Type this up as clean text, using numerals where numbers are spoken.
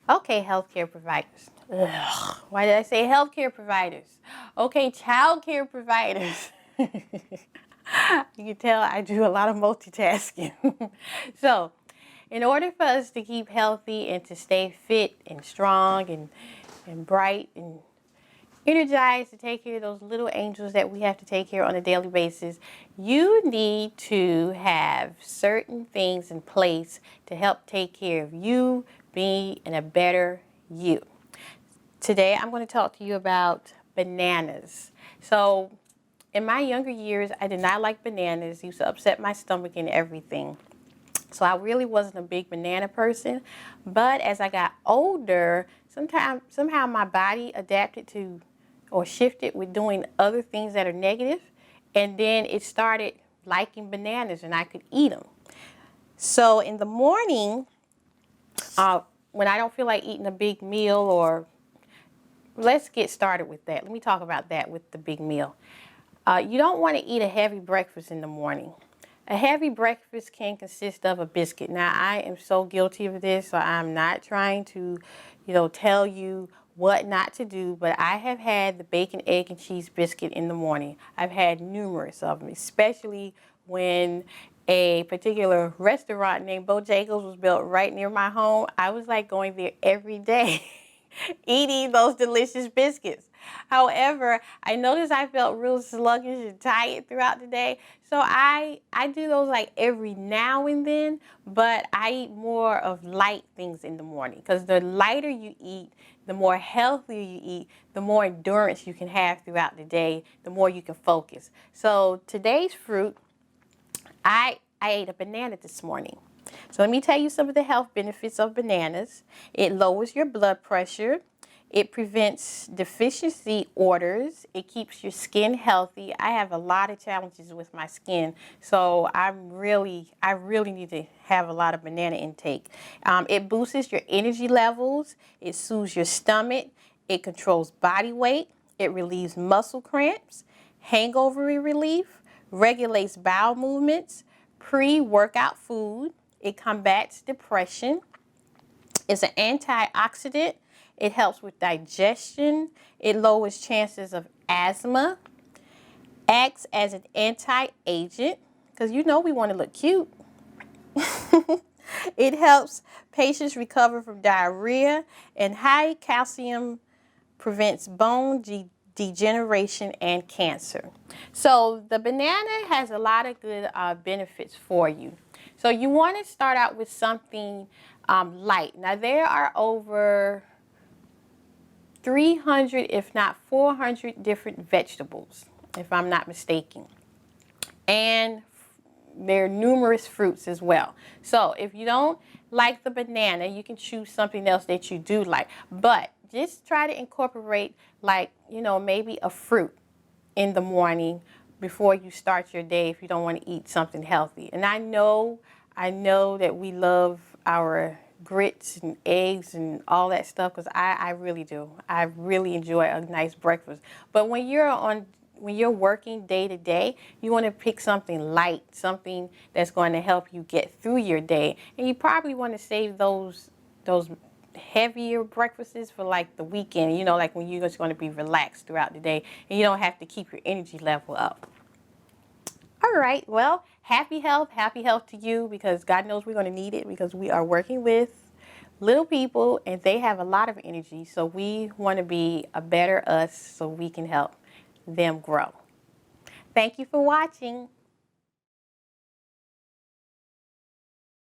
Okay, healthcare providers. Ugh, why did I say healthcare providers? Okay, childcare providers. You can tell I do a lot of multitasking. So, in order for us to keep healthy and to stay fit and strong and bright and energized to take care of those little angels that we have to take care of on a daily basis, you need to have certain things in place to help take care of you being in a better you. Today, I'm going to talk to you about bananas. So, in my younger years, I did not like bananas. It used to upset my stomach and everything. So I really wasn't a big banana person. But as I got older, somehow my body adapted to or shifted with doing other things that are negative. And then it started liking bananas and I could eat them. So in the morning, when I don't feel like eating a big meal, or let's get started with that. Let me talk about that with the big meal. You don't want to eat a heavy breakfast in the morning. A heavy breakfast can consist of a biscuit. Now, I am so guilty of this, so I'm not trying to, tell you what not to do, but I have had the bacon, egg, and cheese biscuit in the morning. I've had numerous of them, especially when a particular restaurant named Bojangles was built right near my home. I was like going there every day eating those delicious biscuits. However, I noticed I felt real sluggish and tired throughout the day. So I do those like every now and then, but I eat more of light things in the morning, because the lighter you eat, the more healthier you eat, the more endurance you can have throughout the day, the more you can focus. So today's fruit, I ate a banana this morning. So let me tell you some of the health benefits of bananas. It lowers your blood pressure. It prevents deficiency orders. It keeps your skin healthy. I have a lot of challenges with my skin, so I really need to have a lot of banana intake. It boosts your energy levels. It soothes your stomach. It controls body weight. It relieves muscle cramps, hangover relief, regulates bowel movements, pre-workout food. It combats depression. It's an antioxidant. It helps with digestion. It lowers chances of asthma. Acts as an anti-agent, because we want to look cute. It helps patients recover from diarrhea, and high calcium prevents bone degeneration and cancer. So the banana has a lot of good benefits for you. So you want to start out with something light. Now there are over 300, if not 400 different vegetables, if I'm not mistaken. And there are numerous fruits as well. So if you don't like the banana, you can choose something else that you do like. But just try to incorporate, like, maybe a fruit in the morning before you start your day if you don't want to eat something healthy. And I know that we love our grits and eggs and all that stuff, because I really do. I really enjoy a nice breakfast. But when you're working day to day, you want to pick something light, something that's going to help you get through your day. And you probably want to save those heavier breakfasts for like the weekend, like when you're just going to be relaxed throughout the day and you don't have to keep your energy level up. All right, well, happy health to you, because God knows we're going to need it, because we are working with little people and they have a lot of energy. So we want to be a better us so we can help them grow. Thank you for watching.